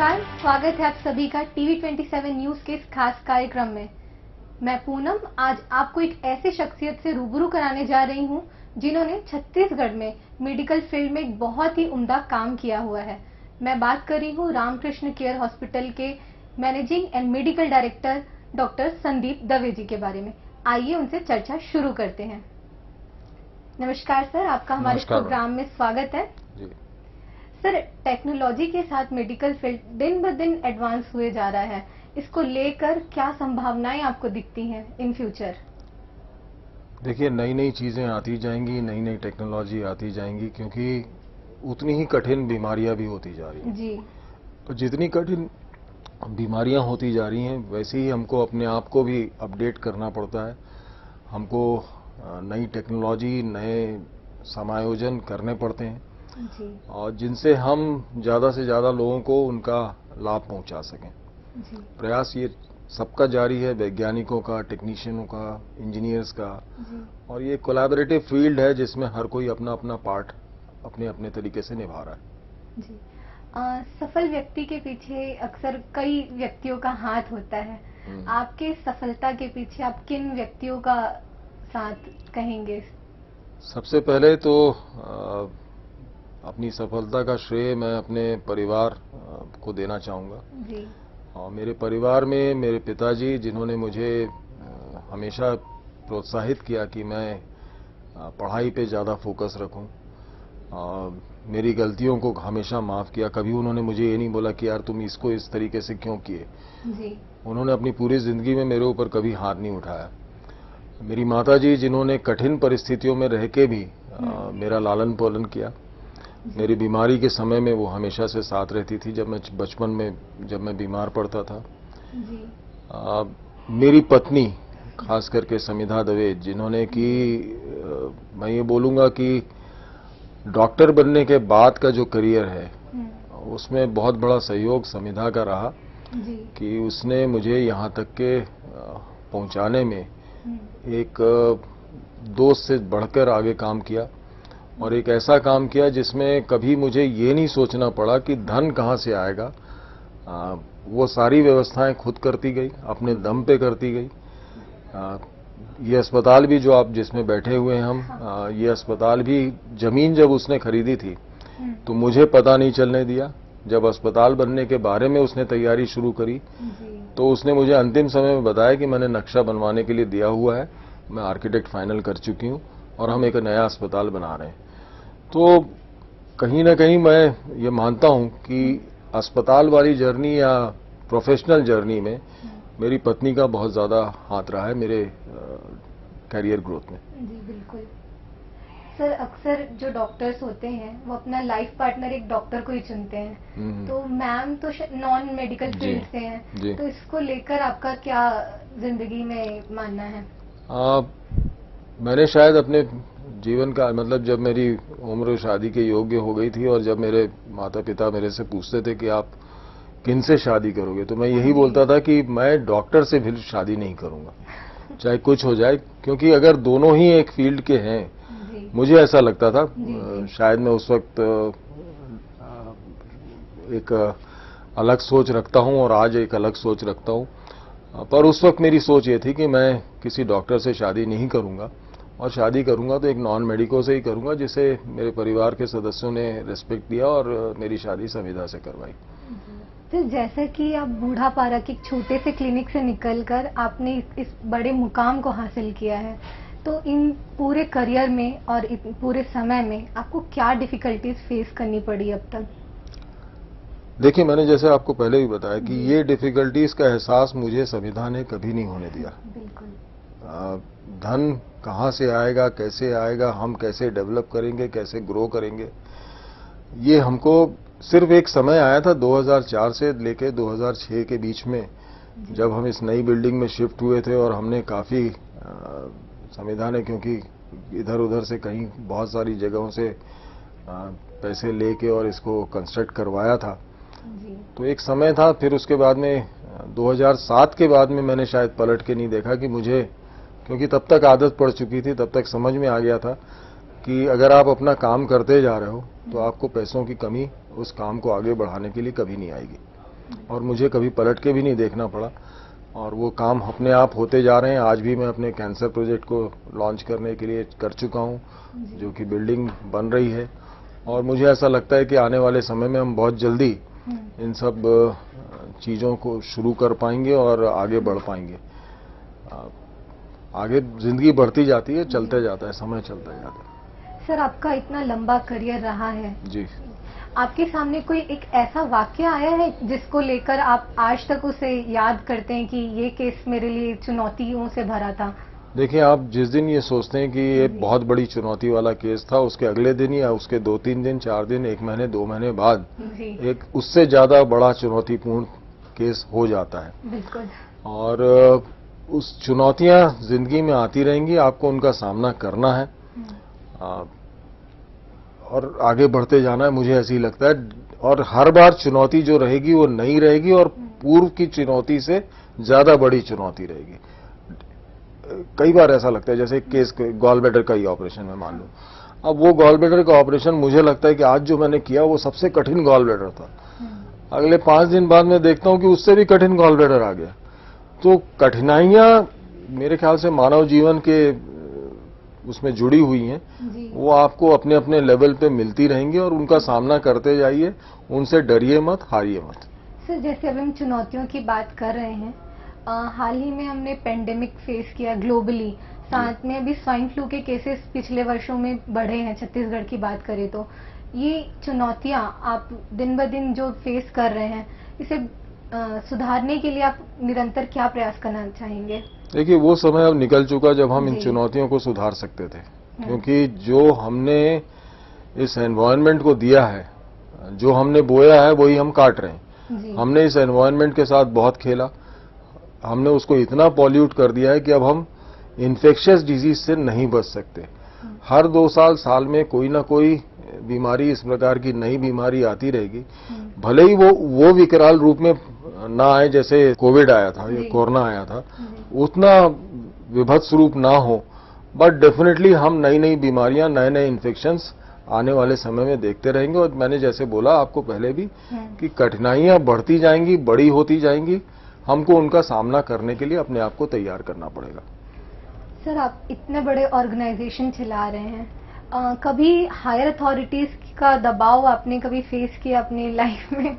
नमस्कार, स्वागत है आप सभी का टीवी 27 न्यूज के इस खास कार्यक्रम में। मैं पूनम आज आपको एक ऐसे शख्सियत से रूबरू कराने जा रही हूं जिन्होंने छत्तीसगढ़ में मेडिकल फील्ड में एक बहुत ही उम्दा काम किया हुआ है। मैं बात कर रही हूं रामकृष्ण केयर हॉस्पिटल के managing and medical director doctor Sandeep Dave ji के बारे में। आइए उनसे चर्चा शुरू करते हैं। नमस्कार सर, आपका हमारे प्रोग्राम में स्वागत है। जी। सर, टेक्नोलॉजी के साथ मेडिकल फील्ड दिन ब दिन एडवांस हुए जा रहा है, इसको लेकर क्या संभावनाएं आपको दिखती हैं इन फ्यूचर? देखिए, नई नई चीजें आती जाएंगी, नई नई टेक्नोलॉजी आती जाएंगी, क्योंकि उतनी ही कठिन बीमारियां भी होती जा रही हैं। जी। तो जितनी कठिन बीमारियां होती जा रही हैं, वैसे ही हमको अपने आप को भी अपडेट करना पड़ता है। हमको नई टेक्नोलॉजी, नए समायोजन करने पड़ते हैं जी। और जिनसे हम ज्यादा से ज्यादा लोगों को उनका लाभ पहुंचा सकें। जी। प्रयास ये सबका जारी है, वैज्ञानिकों का, टेक्नीशियनों का, इंजीनियर्स का। जी। और ये कोलैबोरेटिव फील्ड है जिसमें हर कोई अपना अपना पार्ट अपने अपने तरीके से निभा रहा है। जी। सफल व्यक्ति के पीछे अक्सर कई व्यक्तियों का हाथ होता है। आपके सफलता के पीछे आप किन व्यक्तियों का साथ कहेंगे? सबसे पहले तो अपनी सफलता का श्रेय मैं अपने परिवार को देना चाहूँगा। जी। और मेरे परिवार में मेरे पिताजी, जिन्होंने मुझे हमेशा प्रोत्साहित किया कि मैं पढ़ाई पे ज़्यादा फोकस रखूं। मेरी गलतियों को हमेशा माफ़ किया। कभी उन्होंने मुझे ये नहीं बोला कि यार तुम इसको इस तरीके से क्यों किए। जी। उन्होंने अपनी पूरी ज़िंदगी में मेरे ऊपर कभी हाथ नहीं उठाया। मेरी माताजी, जिन्होंने कठिन परिस्थितियों में रह के भी मेरा लालन पालन किया। मेरी बीमारी के समय में वो हमेशा से साथ रहती थी। जब मैं बचपन में जब मैं बीमार पड़ता था। जी। मेरी पत्नी, खास करके समिधा दवे, जिन्होंने कि मैं ये बोलूँगा कि डॉक्टर बनने के बाद का जो करियर है उसमें बहुत बड़ा सहयोग समिधा का रहा। जी। कि उसने मुझे यहाँ तक के पहुँचाने में एक दोस्त से बढ़कर आगे काम किया और एक ऐसा काम किया जिसमें कभी मुझे ये नहीं सोचना पड़ा कि धन कहाँ से आएगा। वो सारी व्यवस्थाएं खुद करती गई, अपने दम पे करती गई। ये अस्पताल भी जो आप जिसमें बैठे हुए हैं हम, ये अस्पताल भी जमीन जब उसने खरीदी थी तो मुझे पता नहीं चलने दिया। जब अस्पताल बनने के बारे में उसने तैयारी शुरू करी तो उसने मुझे अंतिम समय में बताया कि मैंने नक्शा बनवाने के लिए दिया हुआ है, मैं आर्किटेक्ट फाइनल कर चुकी हूँ और हम एक नया अस्पताल बना रहे हैं। तो कहीं ना कहीं मैं ये मानता हूँ कि अस्पताल वाली जर्नी या प्रोफेशनल जर्नी में मेरी पत्नी का बहुत ज़्यादा हाथ रहा है मेरे कैरियर ग्रोथ में। जी बिल्कुल। सर, अक्सर जो डॉक्टर्स होते हैं वो अपना लाइफ पार्टनर एक डॉक्टर को ही चुनते हैं। तो मैम तो नॉन मेडिकल फील्ड से हैं, तो इसको लेकर आपका क्या जिंदगी में मानना है? मैंने शायद अपने जीवन का मतलब, जब मेरी उम्र शादी के योग्य हो गई थी और जब मेरे माता पिता मेरे से पूछते थे कि आप किन से शादी करोगे, तो मैं यही बोलता था कि मैं डॉक्टर से भी शादी नहीं करूंगा, चाहे कुछ हो जाए। क्योंकि अगर दोनों ही एक फील्ड के हैं, मुझे ऐसा लगता था, शायद मैं उस वक्त एक अलग सोच रखता हूं और आज एक अलग सोच रखता हूं, पर उस वक्त मेरी सोच ये थी कि मैं किसी डॉक्टर से शादी नहीं करूंगा और शादी करूंगा तो एक नॉन मेडिको से ही करूंगा, जिसे मेरे परिवार के सदस्यों ने रिस्पेक्ट दिया और मेरी शादी समिधा से करवाई। तो जैसे कि आप बूढ़ापारा के एक छोटे से क्लिनिक से निकलकर आपने इस बड़े मुकाम को हासिल किया है, तो इन पूरे करियर में और पूरे समय में आपको क्या डिफिकल्टीज फेस करनी पड़ी अब तक? देखिए, मैंने जैसे आपको पहले भी बताया कि ये डिफिकल्टीज का एहसास मुझे समिधा ने कभी नहीं होने दिया। बिल्कुल। धन कहाँ से आएगा, कैसे आएगा, हम कैसे डेवलप करेंगे, कैसे ग्रो करेंगे, ये हमको सिर्फ एक समय आया था 2004 से लेके 2006 के बीच में, जब हम इस नई बिल्डिंग में शिफ्ट हुए थे और हमने काफ़ी समिधा ने, क्योंकि इधर उधर से कहीं बहुत सारी जगहों से पैसे लेके और इसको कंस्ट्रक्ट करवाया था। तो एक समय था। फिर उसके बाद में 2007 के बाद में मैंने शायद पलट के नहीं देखा कि मुझे, क्योंकि तब तक आदत पड़ चुकी थी, तब तक समझ में आ गया था कि अगर आप अपना काम करते जा रहे हो तो आपको पैसों की कमी उस काम को आगे बढ़ाने के लिए कभी नहीं आएगी। और मुझे कभी पलट के भी नहीं देखना पड़ा और वो काम अपने आप होते जा रहे हैं। आज भी मैं अपने कैंसर प्रोजेक्ट को लॉन्च करने के लिए कर चुका हूं, जो कि बिल्डिंग बन रही है और मुझे ऐसा लगता है कि आने वाले समय में हम बहुत जल्दी इन सब चीज़ों को शुरू कर पाएंगे और आगे बढ़ पाएंगे। आगे जिंदगी बढ़ती जाती है, चलते जाता है, समय चलता जाता है। सर, आपका इतना लंबा करियर रहा है जी, आपके सामने कोई एक ऐसा वाक्य आया है जिसको लेकर आप आज तक उसे याद करते हैं कि ये केस मेरे लिए चुनौतियों से भरा था? देखिए, आप जिस दिन ये सोचते हैं कि ये बहुत बड़ी चुनौती वाला केस था, उसके अगले दिन या उसके 2-3 दिन, 4 दिन, 1 महीने, 2 महीने बाद एक उससे ज्यादा बड़ा चुनौतीपूर्ण केस हो जाता है। बिल्कुल। और उस चुनौतियां जिंदगी में आती रहेंगी, आपको उनका सामना करना है और आगे बढ़ते जाना है, मुझे ऐसे ही लगता है। और हर बार चुनौती जो रहेगी वो नई रहेगी और पूर्व की चुनौती से ज्यादा बड़ी चुनौती रहेगी। कई बार ऐसा लगता है, जैसे केस गॉल ब्लैडर का ही ऑपरेशन में मान लो, अब वो गॉल ब्लैडर का ऑपरेशन मुझे लगता है कि आज जो मैंने किया वो सबसे कठिन गॉल ब्लैडर था। अगले 5 दिन बाद मैं देखता हूं कि उससे भी कठिन गॉल ब्लैडर आ गया। तो कठिनाइयां मेरे ख्याल से मानव जीवन के उसमें जुड़ी हुई हैं, वो आपको अपने अपने लेवल पे मिलती रहेंगी और उनका सामना करते जाइए, उनसे डरिए मत, हारिए मत। सर, जैसे अब हम चुनौतियों की बात कर रहे हैं, हाल ही में हमने पेंडेमिक फेस किया ग्लोबली, साथ में अभी स्वाइन फ्लू के केसेस पिछले वर्षों में बढ़े हैं। छत्तीसगढ़ की बात करें तो ये चुनौतियां आप दिन ब दिन जो फेस कर रहे हैं, इसे सुधारने के लिए आप निरंतर क्या प्रयास करना चाहेंगे? देखिए, वो समय अब निकल चुका जब हम इन चुनौतियों को सुधार सकते थे, क्योंकि जो हमने इस एनवायरनमेंट को दिया है, जो हमने बोया है वही हम काट रहे हैं। हमने इस एनवायरनमेंट के साथ बहुत खेला, हमने उसको इतना पॉल्यूट कर दिया है कि अब हम इन्फेक्शियस डिजीज से नहीं बच सकते। हर 2 साल में कोई ना कोई बीमारी, इस प्रकार की नई बीमारी आती रहेगी, भले ही वो विकराल रूप में ना आए जैसे कोविड आया था या कोरोना आया था, उतना विभत्स रूप ना हो, बट डेफिनेटली हम नई नई बीमारियां, नए नए इन्फेक्शंस आने वाले समय में देखते रहेंगे। और मैंने जैसे बोला आपको पहले भी कि कठिनाइयां बढ़ती जाएंगी, बड़ी होती जाएंगी, हमको उनका सामना करने के लिए अपने आप को तैयार करना पड़ेगा। सर, आप इतने बड़े ऑर्गेनाइजेशन चला रहे हैं, कभी हायर अथॉरिटीज का दबाव आपने कभी फेस किया अपनी लाइफ में?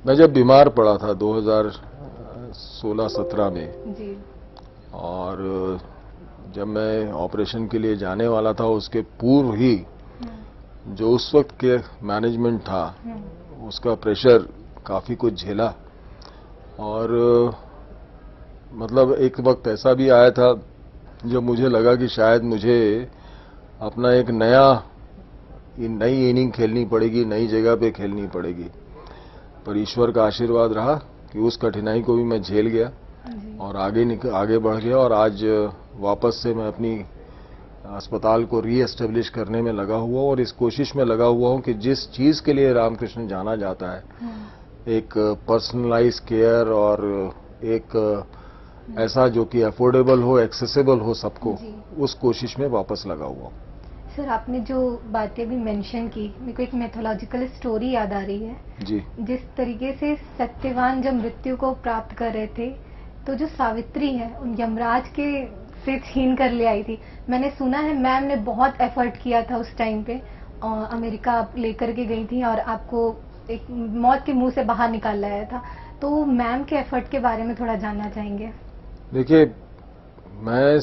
मैं जब बीमार पड़ा था 2016-17 में जी, और जब मैं ऑपरेशन के लिए जाने वाला था, उसके पूर्व ही जो उस वक्त के मैनेजमेंट था, उसका प्रेशर काफी कुछ झेला। और मतलब एक वक्त ऐसा भी आया था जब मुझे लगा कि शायद मुझे अपना एक नई इनिंग खेलनी पड़ेगी, नई जगह पे खेलनी पड़ेगी। पर ईश्वर का आशीर्वाद रहा कि उस कठिनाई को भी मैं झेल गया और आगे बढ़ गया। और आज वापस से मैं अपनी अस्पताल को रीएस्टेब्लिश करने में लगा हुआ हूं और इस कोशिश में लगा हुआ हूं कि जिस चीज के लिए रामकृष्ण जाना जाता है, एक पर्सनलाइज केयर और एक ऐसा जो कि अफोर्डेबल हो, एक्सेसिबल हो सबको, उस कोशिश में वापस लगा हुआ हूं। सर, आपने जो बातें भी मेंशन की, मेरे को एक मैथोलॉजिकल स्टोरी याद आ रही है जी। जिस तरीके से सत्यवान जब मृत्यु को प्राप्त कर रहे थे, तो जो सावित्री है उन यमराज के से छीन कर ले आई थी। मैंने सुना है मैम ने बहुत एफर्ट किया था उस टाइम पे, अमेरिका आप लेकर के गई थी और आपको एक मौत के मुंह से बाहर निकाल लाया था। तो मैम के एफर्ट के बारे में थोड़ा जानना चाहेंगे। देखिए, मैं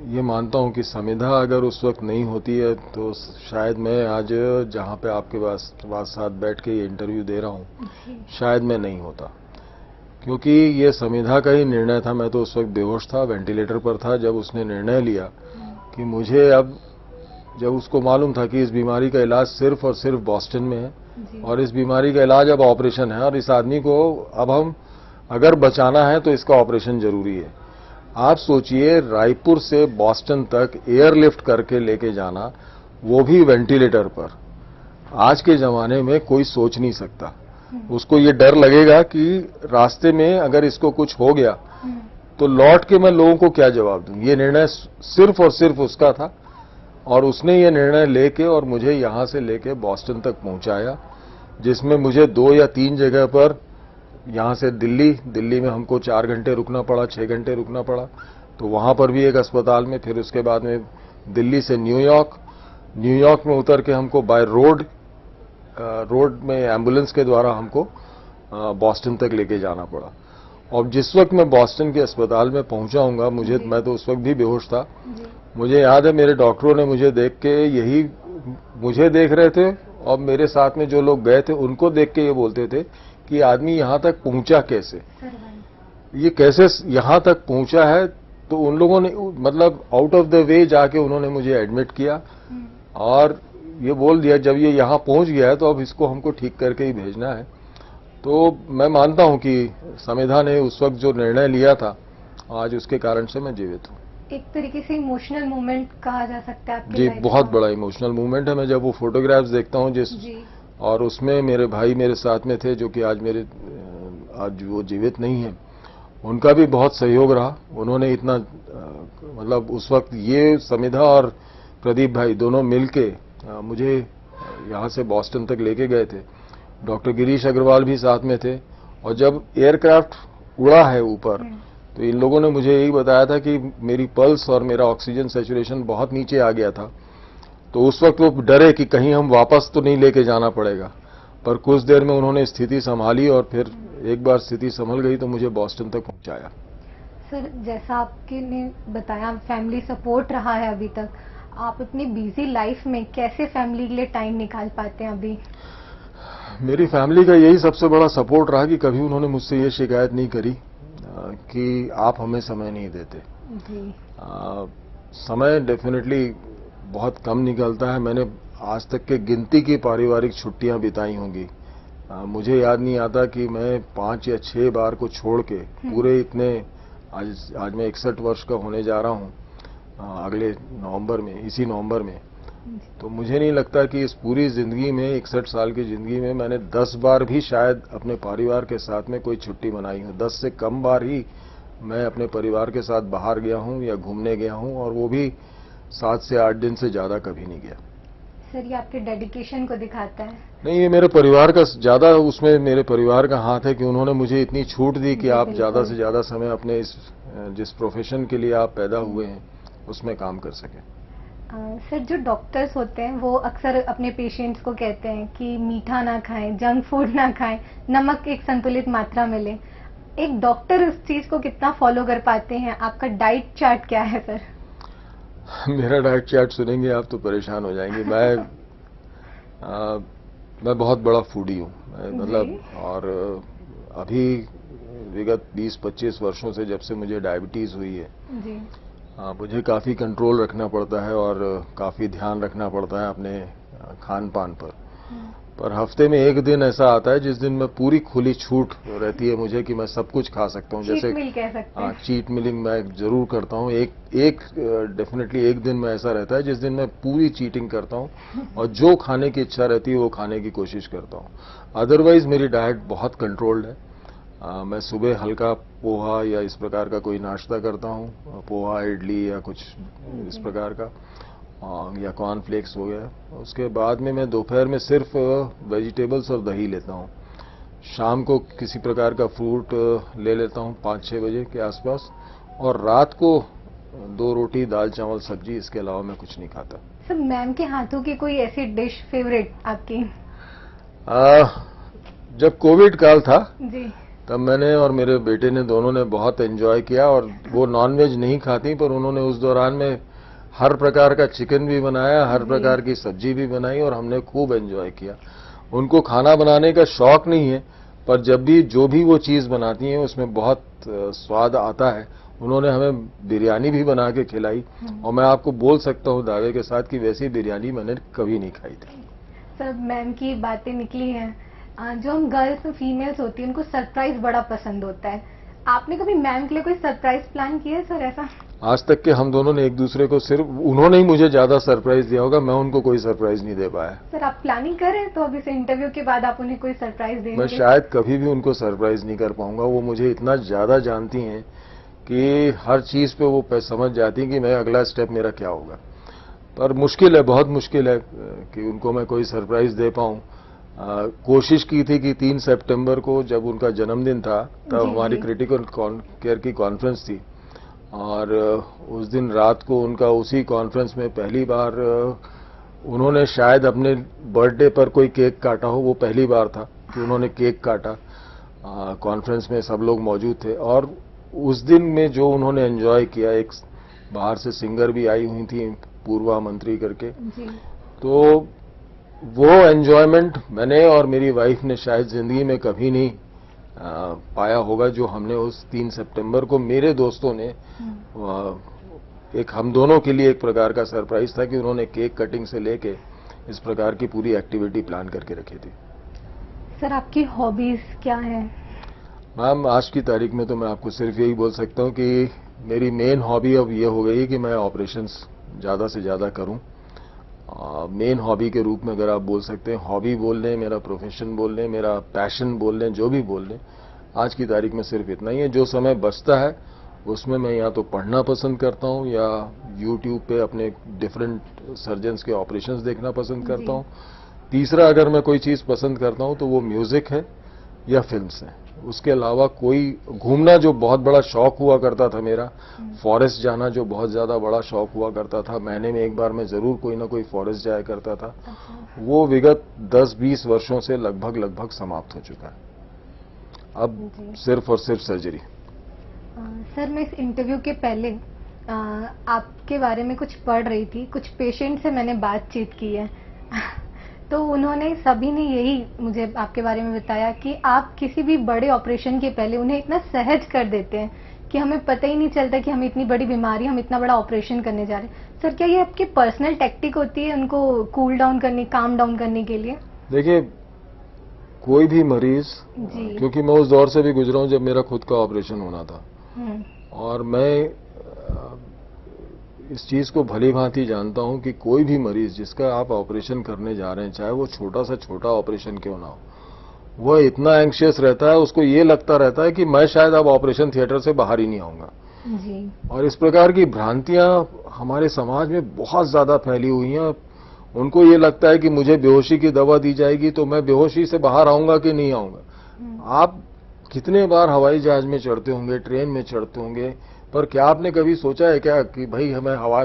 ये मानता हूं कि संविधा अगर उस वक्त नहीं होती है तो शायद मैं आज जहां पे आपके पास साथ बैठ के ये इंटरव्यू दे रहा हूं, शायद मैं नहीं होता, क्योंकि ये संविधा का ही निर्णय था। मैं तो उस वक्त बेहोश था, वेंटिलेटर पर था जब उसने निर्णय लिया कि मुझे, अब जब उसको मालूम था कि इस बीमारी का इलाज सिर्फ और सिर्फ बॉस्टन में है और इस बीमारी का इलाज अब ऑपरेशन है और इस आदमी को अब हम अगर बचाना है तो इसका ऑपरेशन जरूरी है। आप सोचिए, रायपुर से बॉस्टन तक एयरलिफ्ट करके लेके जाना, वो भी वेंटिलेटर पर। आज के जमाने में कोई सोच नहीं सकता। उसको ये डर लगेगा कि रास्ते में अगर इसको कुछ हो गया तो लौट के मैं लोगों को क्या जवाब दूं। ये निर्णय सिर्फ और सिर्फ उसका था और उसने ये निर्णय लेके और मुझे यहां से लेके बॉस्टन तक पहुंचाया जिसमें मुझे 2 या 3 जगह पर यहाँ से दिल्ली में हमको 4 घंटे रुकना पड़ा, 6 घंटे रुकना पड़ा, तो वहाँ पर भी एक अस्पताल में, फिर उसके बाद में दिल्ली से न्यूयॉर्क में उतर के हमको बाय रोड में एम्बुलेंस के द्वारा हमको बॉस्टन तक लेके जाना पड़ा। और जिस वक्त मैं बॉस्टन के अस्पताल में पहुंचाऊंगा, मैं तो उस वक्त भी बेहोश था। मुझे याद है मेरे डॉक्टरों ने मुझे देख के यही मुझे देख रहे थे और मेरे साथ में जो लोग गए थे उनको देख के ये बोलते थे कि आदमी यहां तक पहुंचा कैसे, ये कैसे यहां तक पहुंचा है। तो उन लोगों ने मतलब आउट ऑफ द वे जाके उन्होंने मुझे एडमिट किया और ये बोल दिया जब ये यहां पहुंच गया है तो अब इसको हमको ठीक करके ही भेजना है। तो मैं मानता हूं कि संविधान ने उस वक्त जो निर्णय लिया था, आज उसके कारण से मैं जीवित हूं। एक तरीके से इमोशनल मोमेंट कहा जा सकता है आपके जी, लाइफ बहुत का। बड़ा इमोशनल मोमेंट है। मैं जब वो फोटोग्राफ्स देखता हूं और उसमें मेरे भाई मेरे साथ में थे जो कि आज वो जीवित नहीं है, उनका भी बहुत सहयोग रहा। उन्होंने इतना मतलब उस वक्त ये समिधा और प्रदीप भाई दोनों मिलके मुझे यहाँ से बॉस्टन तक लेके गए थे। डॉक्टर गिरीश अग्रवाल भी साथ में थे और जब एयरक्राफ्ट उड़ा है ऊपर तो इन लोगों ने मुझे यही बताया था कि मेरी पल्स और मेरा ऑक्सीजन सैचुरेशन बहुत नीचे आ गया था। तो उस वक्त वो डरे कि कहीं हम वापस तो नहीं लेके जाना पड़ेगा, पर कुछ देर में उन्होंने स्थिति संभाली और फिर एक बार स्थिति संभल गई तो मुझे बॉस्टन तक पहुंचाया। सर, जैसा आपके ने बताया फैमिली सपोर्ट रहा है अभी तक, आप अपनी बिजी लाइफ में कैसे फैमिली के लिए टाइम निकाल पाते हैं अभी? मेरी फैमिली का यही सबसे बड़ा सपोर्ट रहा कि कभी उन्होंने मुझसे ये शिकायत नहीं करी कि आप हमें समय नहीं देते। जी। समय डेफिनेटली बहुत कम निकलता है। मैंने आज तक के गिनती की पारिवारिक छुट्टियां बिताई होंगी। मुझे याद नहीं आता कि मैं 5 या 6 बार को छोड़ के पूरे इतने आज मैं 61 वर्ष का होने जा रहा हूं अगले नवंबर में, इसी नवंबर में। तो मुझे नहीं लगता कि इस पूरी जिंदगी में 61 साल की जिंदगी में मैंने 10 बार भी शायद अपने परिवार के साथ में कोई छुट्टी मनाई हो। 10 से कम बार ही मैं अपने परिवार के साथ बाहर गया हूं या घूमने गया हूं, और वो भी 7 से 8 दिन से ज्यादा कभी नहीं गया। सर, ये आपके डेडिकेशन को दिखाता है। नहीं, ये मेरे परिवार का ज्यादा, उसमें मेरे परिवार का हाथ है कि उन्होंने मुझे इतनी छूट दी कि आप ज्यादा से ज्यादा समय अपने जिस प्रोफेशन के लिए आप पैदा हुए हैं उसमें काम कर सकें। सर, जो डॉक्टर्स होते हैं वो अक्सर अपने पेशेंट्स को कहते हैं कि मीठा ना खाएं, जंक फूड ना खाएं, नमक एक संतुलित मात्रा में लें। एक डॉक्टर इस चीज को कितना फॉलो कर पाते हैं? आपका डाइट चार्ट क्या है सर? मेरा डाइट चार्ट सुनेंगे आप तो परेशान हो जाएंगे। मैं बहुत बड़ा फूडी हूँ, मतलब, और अभी विगत 20-25 वर्षों से जब से मुझे डायबिटीज हुई है जी। मुझे काफी कंट्रोल रखना पड़ता है और काफी ध्यान रखना पड़ता है अपने खान पान पर हफ्ते में एक दिन ऐसा आता है जिस दिन मैं पूरी खुली छूट रहती है मुझे कि मैं सब कुछ खा सकता हूँ। जैसे चीट मिलिंग मैं जरूर करता हूँ। डेफिनेटली एक दिन में ऐसा रहता है जिस दिन मैं पूरी चीटिंग करता हूँ और जो खाने की इच्छा रहती है वो खाने की कोशिश करता हूँ। अदरवाइज मेरी डाइट बहुत कंट्रोल्ड है। मैं सुबह हल्का पोहा या इस प्रकार का कोई नाश्ता करता हूँ, पोहा इडली या कुछ इस प्रकार का, या कॉर्नफ्लेक्स हो गया। उसके बाद में मैं दोपहर में सिर्फ वेजिटेबल्स और दही लेता हूँ। शाम को किसी प्रकार का फ्रूट ले लेता हूँ 5-6 बजे के आसपास, और रात को 2 रोटी, दाल चावल सब्जी, इसके अलावा मैं कुछ नहीं खाता। सर, मैम के हाथों की कोई ऐसी डिश फेवरेट आपकी? जब कोविड काल था जी, तब मैंने और मेरे बेटे ने दोनों ने बहुत एंजॉय किया, और वो नॉनवेज नहीं खाती पर उन्होंने उस दौरान में हर प्रकार का चिकन भी बनाया, हर प्रकार की सब्जी भी बनाई और हमने खूब एंजॉय किया। उनको खाना बनाने का शौक नहीं है, पर जब भी जो भी वो चीज बनाती हैं उसमें बहुत स्वाद आता है। उन्होंने हमें बिरयानी भी बना के खिलाई और मैं आपको बोल सकता हूँ दावे के साथ कि वैसी बिरयानी मैंने कभी नहीं खाई थी। सर, मैम की बातें निकली हैं, जो हम गर्ल्स फीमेल्स होती है उनको सरप्राइज बड़ा पसंद होता है। आपने कभी मैम के लिए कोई सरप्राइज प्लान किया है सर ऐसा? आज तक के हम दोनों ने एक दूसरे को, सिर्फ उन्होंने ही मुझे ज्यादा सरप्राइज दिया होगा, मैं उनको कोई सरप्राइज नहीं दे पाया। सर, आप प्लानिंग कर रहे हैं तो अभी से इंटरव्यू के बाद आप उन्हें कोई सरप्राइज देंगे? मैं शायद कभी भी उनको सरप्राइज नहीं कर पाऊंगा। वो मुझे इतना ज्यादा जानती हैं कि हर चीज पे वो समझ जाती हैं कि मैं अगला स्टेप मेरा क्या होगा। पर मुश्किल है, बहुत मुश्किल है कि उनको मैं कोई सरप्राइज दे पाऊं। कोशिश की थी कि 3 सितंबर को जब उनका जन्मदिन था तब हमारी क्रिटिकल केयर की कॉन्फ्रेंस थी और उस दिन रात को उनका उसी कॉन्फ्रेंस में पहली बार उन्होंने शायद अपने बर्थडे पर कोई केक काटा हो, वो पहली बार था कि उन्होंने केक काटा। कॉन्फ्रेंस में सब लोग मौजूद थे और उस दिन में जो उन्होंने एंजॉय किया, एक बाहर से सिंगर भी आई हुई थी पूर्वा मंत्री करके, तो वो एंजॉयमेंट मैंने और मेरी वाइफ ने शायद जिंदगी में कभी नहीं पाया होगा जो हमने उस 3 सितंबर को मेरे दोस्तों ने एक हम दोनों के लिए एक प्रकार का सरप्राइज था कि उन्होंने केक कटिंग से लेके इस प्रकार की पूरी एक्टिविटी प्लान करके रखी थी। सर, आपकी हॉबीज क्या है? मैम, आज की तारीख में तो मैं आपको सिर्फ यही बोल सकता हूं कि मेरी मेन हॉबी अब ये हो गई कि मैं ऑपरेशंस ज्यादा से ज्यादा करूं। मेन हॉबी के रूप में अगर आप बोल सकते हैं, हॉबी बोल लें, मेरा प्रोफेशन बोल लें, मेरा पैशन बोल लें, जो भी बोल लें, आज की तारीख में सिर्फ इतना ही है। जो समय बचता है उसमें मैं या तो पढ़ना पसंद करता हूं या यूट्यूब पे अपने डिफरेंट सर्जन्स के ऑपरेशंस देखना पसंद करता हूं। तीसरा, अगर मैं कोई चीज पसंद करता हूं तो वो म्यूजिक है या फिल्म्स है। उसके अलावा कोई घूमना जो बहुत बड़ा शौक हुआ करता था मेरा, फॉरेस्ट जाना जो बहुत ज्यादा बड़ा शौक हुआ करता था, महीने में एक बार मैं जरूर कोई ना कोई फॉरेस्ट जाया करता था, वो विगत 10-20 वर्षों से लगभग समाप्त हो चुका है। अब सिर्फ और सिर्फ सर्जरी। सर, मैं इस इंटरव्यू के पहले आपके बारे में कुछ पढ़ रही थी, कुछ पेशेंट से मैंने बातचीत की है तो उन्होंने सभी ने यही मुझे आपके बारे में बताया कि आप किसी भी बड़े ऑपरेशन के पहले उन्हें इतना सहज कर देते हैं कि हमें पता ही नहीं चलता कि हम इतनी बड़ी बीमारी, हम इतना बड़ा ऑपरेशन करने जा रहे हैं। सर, क्या ये आपकी पर्सनल टेक्निक होती है उनको कूल डाउन करने, काम डाउन करने के लिए? देखिए, कोई भी मरीज, क्योंकि मैं उस दौर से भी गुजरा हूं जब मेरा खुद का ऑपरेशन होना था और मैं इस चीज को भली भांति जानता हूं कि कोई भी मरीज जिसका आप ऑपरेशन करने जा रहे हैं, चाहे वो छोटा से छोटा ऑपरेशन क्यों ना हो, वह इतना एंग्शियस रहता है, उसको ये लगता रहता है कि मैं शायद अब ऑपरेशन थिएटर से बाहर ही नहीं आऊंगा। और इस प्रकार की भ्रांतियां हमारे समाज में बहुत ज्यादा फैली हुई हैं। उनको ये लगता है कि मुझे बेहोशी की दवा दी जाएगी तो मैं बेहोशी से बाहर आऊंगा कि नहीं आऊंगा। आप कितने बार हवाई जहाज में चढ़ते होंगे, ट्रेन में चढ़ते होंगे, पर क्या आपने कभी सोचा है क्या कि भाई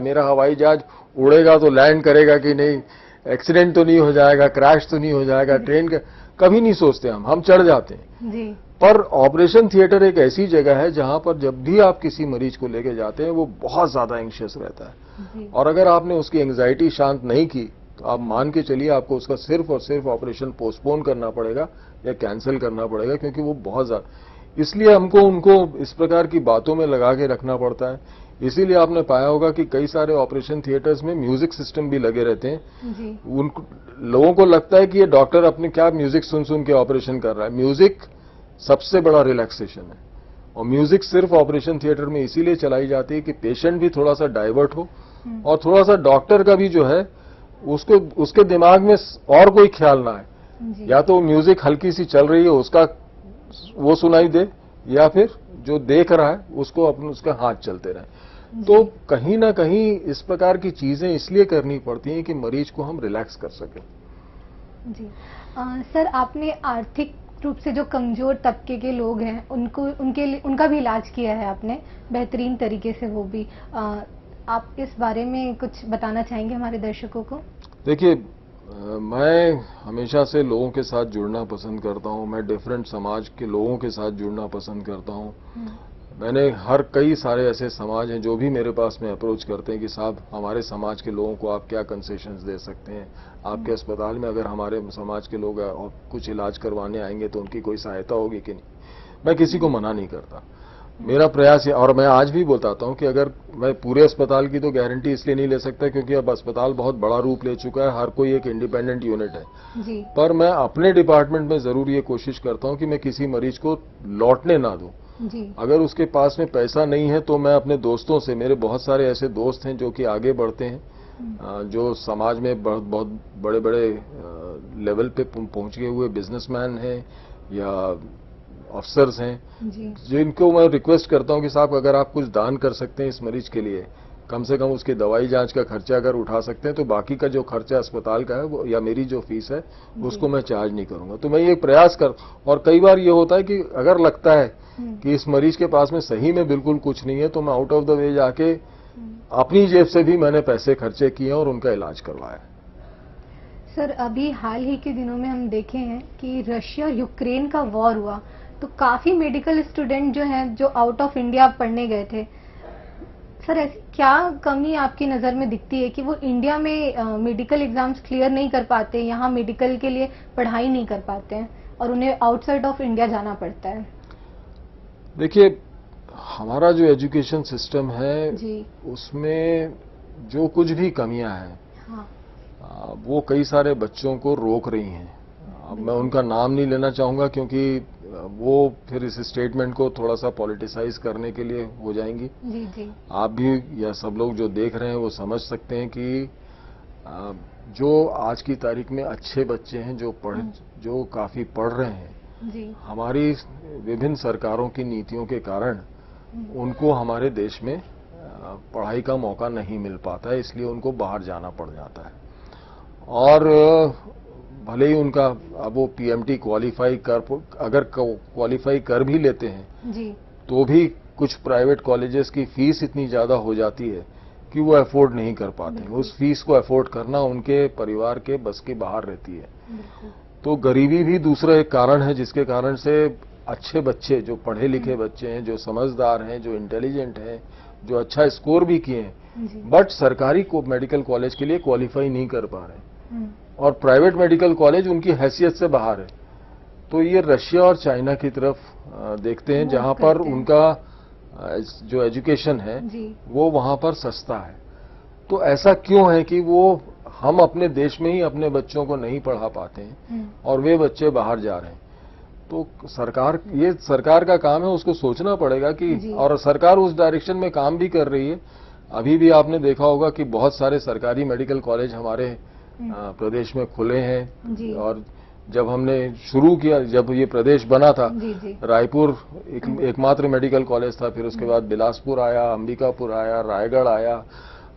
मेरा हवाई जहाज उड़ेगा तो लैंड करेगा कि नहीं, एक्सीडेंट तो नहीं हो जाएगा, क्रैश तो नहीं हो जाएगा ट्रेन का? कभी नहीं सोचते हम चढ़ जाते हैं जी। पर ऑपरेशन थिएटर एक ऐसी जगह है जहां पर जब भी आप किसी मरीज को लेके जाते हैं वो बहुत ज्यादा एंग्शियस रहता है और अगर आपने उसकी एंग्जाइटी शांत नहीं की तो आप मान के चलिए आपको उसका सिर्फ और सिर्फ ऑपरेशन पोस्टपोन करना पड़ेगा या कैंसिल करना पड़ेगा, क्योंकि वो बहुत ज्यादा। इसलिए हमको उनको इस प्रकार की बातों में लगा के रखना पड़ता है। इसीलिए आपने पाया होगा कि कई सारे ऑपरेशन थिएटर्स में म्यूजिक सिस्टम भी लगे रहते हैं जी। उनको लोगों को लगता है कि ये डॉक्टर अपने क्या म्यूजिक सुन सुन के ऑपरेशन कर रहा है। म्यूजिक सबसे बड़ा रिलैक्सेशन है और म्यूजिक सिर्फ ऑपरेशन थिएटर में इसीलिए चलाई जाती है कि पेशेंट भी थोड़ा सा डाइवर्ट हो और थोड़ा सा डॉक्टर का भी जो है उसको उसके दिमाग में और कोई ख्याल ना आए। या तो म्यूजिक हल्की सी चल रही है उसका वो सुनाई दे, या फिर जो देख रहा है उसको अपने उसका हाथ चलते रहे। तो कहीं ना कहीं इस प्रकार की चीजें इसलिए करनी पड़ती हैं कि मरीज को हम रिलैक्स कर सकें जी। सर, आपने आर्थिक रूप से जो कमजोर तबके के लोग हैं उनका भी इलाज किया है आपने बेहतरीन तरीके से, वो भी आप इस बारे में कुछ बताना चाहेंगे हमारे दर्शकों को? देखिए, मैं हमेशा से लोगों के साथ जुड़ना पसंद करता हूं। मैं डिफरेंट समाज के लोगों के साथ जुड़ना पसंद करता हूं। मैंने कई सारे ऐसे समाज हैं जो भी मेरे पास में अप्रोच करते हैं कि साहब हमारे समाज के लोगों को आप क्या कंसेशंस दे सकते हैं, आपके अस्पताल में अगर हमारे समाज के लोग और कुछ इलाज करवाने आएंगे तो उनकी कोई सहायता होगी कि नहीं। मैं किसी को मना नहीं करता। मेरा प्रयास है, और मैं आज भी बताता हूं कि अगर मैं पूरे अस्पताल की तो गारंटी इसलिए नहीं ले सकता क्योंकि अब अस्पताल बहुत बड़ा रूप ले चुका है, हर कोई एक इंडिपेंडेंट यूनिट है जी। पर मैं अपने डिपार्टमेंट में जरूर ये कोशिश करता हूं कि मैं किसी मरीज को लौटने ना दूं जी। अगर उसके पास में पैसा नहीं है तो मैं अपने दोस्तों से, मेरे बहुत सारे ऐसे दोस्त हैं जो कि आगे बढ़ते हैं, जो समाज में बहुत बड़े बड़े लेवल पे पहुंच गए हुए बिजनेसमैन हैं या अफसर्स हैं, जिनको मैं रिक्वेस्ट करता हूं कि साहब अगर आप कुछ दान कर सकते हैं इस मरीज के लिए कम से कम उसकी दवाई जांच का खर्चा अगर उठा सकते हैं तो बाकी का जो खर्चा अस्पताल का है वो या मेरी जो फीस है उसको मैं चार्ज नहीं करूंगा। तो मैं ये प्रयास कर, और कई बार ये होता है कि अगर लगता है कि इस मरीज के पास में सही में बिल्कुल कुछ नहीं है तो मैं आउट ऑफ द वे जाके अपनी जेब से भी मैंने पैसे खर्चे किए और उनका इलाज करवाया। सर, अभी हाल ही के दिनों में हम देखे हैं कि रशिया यूक्रेन का वॉर हुआ तो काफी मेडिकल स्टूडेंट जो हैं जो आउट ऑफ इंडिया पढ़ने गए थे। सर, ऐसी क्या कमी आपकी नज़र में दिखती है कि वो इंडिया में मेडिकल एग्जाम्स क्लियर नहीं कर पाते, यहाँ मेडिकल के लिए पढ़ाई नहीं कर पाते हैं और उन्हें आउटसाइड ऑफ इंडिया जाना पड़ता है? देखिए, हमारा जो एजुकेशन सिस्टम है जी, उसमें जो कुछ भी कमियां हैं हाँ, वो कई सारे बच्चों को रोक रही हैं। अब मैं उनका नाम नहीं लेना चाहूंगा क्योंकि वो फिर इस स्टेटमेंट को थोड़ा सा पॉलिटिसाइज करने के लिए हो जाएंगी। जी, जी, आप भी या सब लोग जो देख रहे हैं वो समझ सकते हैं कि जो आज की तारीख में अच्छे बच्चे हैं जो काफी पढ़ रहे हैं, जी, हमारी विभिन्न सरकारों की नीतियों के कारण उनको हमारे देश में पढ़ाई का मौका नहीं मिल पाता है, इसलिए उनको बाहर जाना पड़ जाता है। और भले ही उनका अब वो पीएमटी अगर क्वालिफाई कर भी लेते हैं जी, तो भी कुछ प्राइवेट कॉलेजेस की फीस इतनी ज्यादा हो जाती है कि वो अफोर्ड नहीं कर पाते हैं। उस फीस को अफोर्ड करना उनके परिवार के बस के बाहर रहती है। तो गरीबी भी दूसरा एक कारण है जिसके कारण से अच्छे बच्चे, जो पढ़े लिखे बच्चे हैं, जो समझदार हैं, जो इंटेलिजेंट हैं, जो अच्छा स्कोर भी किए हैं, बट सरकारी मेडिकल कॉलेज के लिए क्वालिफाई नहीं कर पा रहे और प्राइवेट मेडिकल कॉलेज उनकी हैसियत से बाहर है। तो ये रशिया और चाइना की तरफ देखते हैं जहां पर उनका जो एजुकेशन है वो वहां पर सस्ता है। तो ऐसा क्यों है कि वो हम अपने देश में ही अपने बच्चों को नहीं पढ़ा पाते हैं और वे बच्चे बाहर जा रहे हैं? तो ये सरकार का काम है, उसको सोचना पड़ेगा कि, और सरकार उस डायरेक्शन में काम भी कर रही है। अभी भी आपने देखा होगा कि बहुत सारे सरकारी मेडिकल कॉलेज हमारे प्रदेश में खुले हैं। और जब हमने शुरू किया, जब ये प्रदेश बना था, रायपुर एकमात्र मेडिकल कॉलेज था, फिर उसके बाद बिलासपुर आया, अंबिकापुर आया, रायगढ़ आया,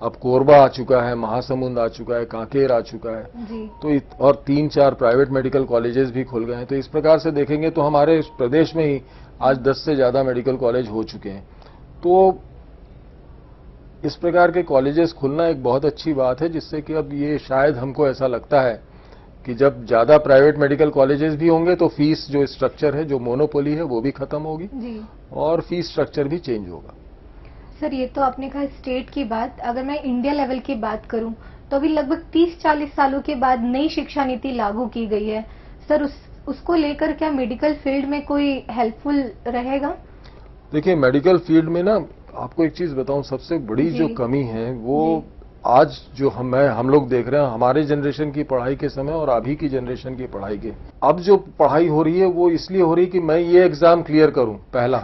अब कोरबा आ चुका है, महासमुंद आ चुका है, कांकेर आ चुका है। तो और 3-4 प्राइवेट मेडिकल कॉलेजेस भी खुल गए हैं। तो इस प्रकार से देखेंगे तो हमारे प्रदेश में ही आज 10 से ज्यादा मेडिकल कॉलेज हो चुके हैं। तो इस प्रकार के कॉलेजेस खुलना एक बहुत अच्छी बात है, जिससे कि अब ये शायद हमको ऐसा लगता है कि जब ज्यादा प्राइवेट मेडिकल कॉलेजेस भी होंगे तो फीस जो स्ट्रक्चर है, जो मोनोपोली है, वो भी खत्म होगी और फीस स्ट्रक्चर भी चेंज होगा। सर, ये तो आपने कहा स्टेट की बात। अगर मैं इंडिया लेवल की बात करूं तो अभी लगभग 30-40 सालों के बाद नई शिक्षा नीति लागू की गई है। सर, उसको लेकर क्या मेडिकल फील्ड में कोई हेल्पफुल रहेगा? देखिए, मेडिकल फील्ड में ना, आपको एक चीज बताऊं, सबसे बड़ी जो कमी है वो आज जो हम लोग देख रहे हैं हमारे जनरेशन की पढ़ाई के समय और अभी की जनरेशन की पढ़ाई के, अब जो पढ़ाई हो रही है वो इसलिए हो रही है कि मैं ये एग्जाम क्लियर करूं पहला।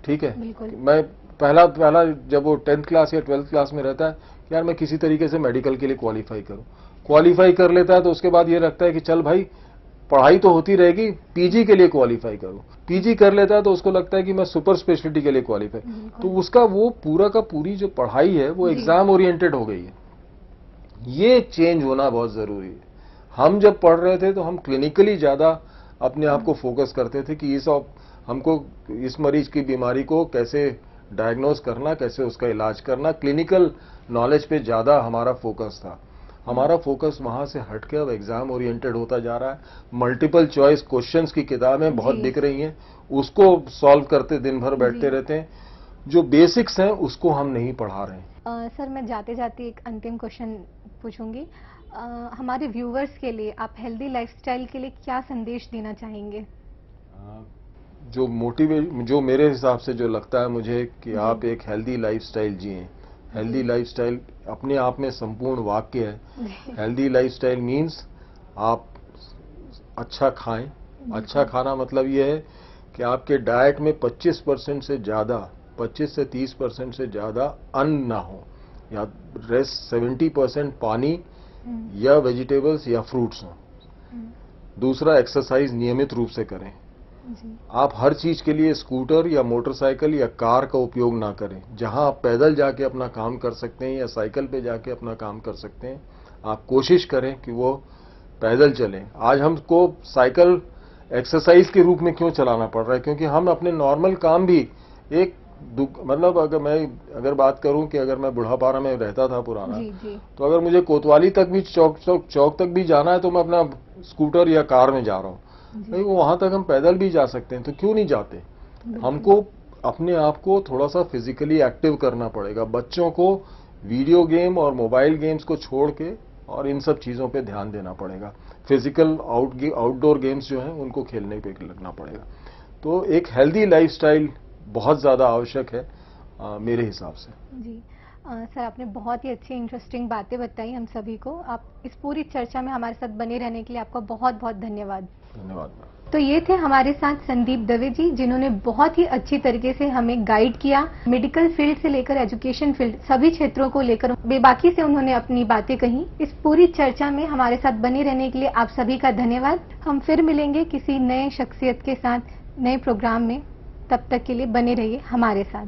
ठीक है, मैं पहला जब वो 10th क्लास या 12th क्लास में रहता है, यार मैं किसी तरीके से मेडिकल के लिए क्वालिफाई करूं। क्वालिफाई कर लेता है तो उसके बाद ये रखता है कि चल भाई पढ़ाई तो होती रहेगी, पीजी के लिए क्वालिफाई करूं। पीजी कर लेता है तो उसको लगता है कि मैं सुपर स्पेशलिटी के लिए क्वालिफाई। तो उसका वो पूरा का पूरी जो पढ़ाई है वो एग्जाम ओरिएंटेड हो गई है। ये चेंज होना बहुत जरूरी है। हम जब पढ़ रहे थे तो हम क्लिनिकली ज्यादा अपने आप को फोकस करते थे कि हमको इस मरीज की बीमारी को कैसे डायग्नोज करना, कैसे उसका इलाज करना, क्लिनिकल नॉलेज पे ज्यादा हमारा फोकस था। हमारा फोकस वहां से हटके अब एग्जाम ओरिएंटेड होता जा रहा है। मल्टीपल चॉइस क्वेश्चंस की किताबें बहुत बिक रही हैं, उसको सॉल्व करते दिन भर बैठते रहते हैं। जो बेसिक्स हैं उसको हम नहीं पढ़ा रहे हैं। सर, मैं जाते जाते एक अंतिम क्वेश्चन पूछूंगी। हमारे व्यूवर्स के लिए आप हेल्दी लाइफस्टाइल के लिए क्या संदेश देना चाहेंगे? जो मेरे हिसाब से जो लगता है मुझे कि आप एक हेल्दी लाइफस्टाइल जिएं। हेल्दी लाइफस्टाइल अपने आप में संपूर्ण वाक्य है। हेल्दी लाइफस्टाइल मीन्स आप अच्छा खाएं। अच्छा खाना मतलब ये है कि आपके डाइट में 25% से ज्यादा, 25 से 30% से ज्यादा अन्न ना हो, या रेस्ट 70% पानी या वेजिटेबल्स या फ्रूट्स हो। दूसरा, एक्सरसाइज नियमित रूप से करें। जी। आप हर चीज के लिए स्कूटर या मोटरसाइकिल या कार का उपयोग ना करें। जहां आप पैदल जाके अपना काम कर सकते हैं या साइकिल पे जाके अपना काम कर सकते हैं, आप कोशिश करें कि वो पैदल चलें। आज हमको साइकिल एक्सरसाइज के रूप में क्यों चलाना पड़ रहा है? क्योंकि हम अपने नॉर्मल काम भी एक मतलब अगर बात करूं कि अगर मैं बुढ़ापारा में रहता था पुराना, जी जी। तो अगर मुझे कोतवाली तक भी चौक तक भी जाना है तो मैं अपना स्कूटर या कार में जा रहा हूं। जी। भाई वो वहां तक हम पैदल भी जा सकते हैं, तो क्यों नहीं जाते? बिल्कुल। हमको अपने आप को थोड़ा सा फिजिकली एक्टिव करना पड़ेगा। बच्चों को वीडियो गेम और मोबाइल गेम्स को छोड़ के और इन सब चीजों पे ध्यान देना पड़ेगा। फिजिकल आउटडोर गेम्स जो हैं उनको खेलने पे लगना पड़ेगा। तो एक हेल्दी लाइफस्टाइल बहुत ज्यादा आवश्यक है मेरे हिसाब से। जी। सर, आपने बहुत ही अच्छी इंटरेस्टिंग बातें बताई हम सभी को। आप इस पूरी चर्चा में हमारे साथ बने रहने के लिए आपका बहुत बहुत धन्यवाद। धन्यवाद मैम। तो ये थे हमारे साथ संदीप दवे जी, जिन्होंने बहुत ही अच्छी तरीके से हमें गाइड किया। मेडिकल फील्ड से लेकर एजुकेशन फील्ड सभी क्षेत्रों को लेकर बेबाकी से उन्होंने अपनी बातें कही। इस पूरी चर्चा में हमारे साथ बने रहने के लिए आप सभी का धन्यवाद। हम फिर मिलेंगे किसी नए शख्सियत के साथ नए प्रोग्राम में। तब तक के लिए बने रहिए हमारे साथ।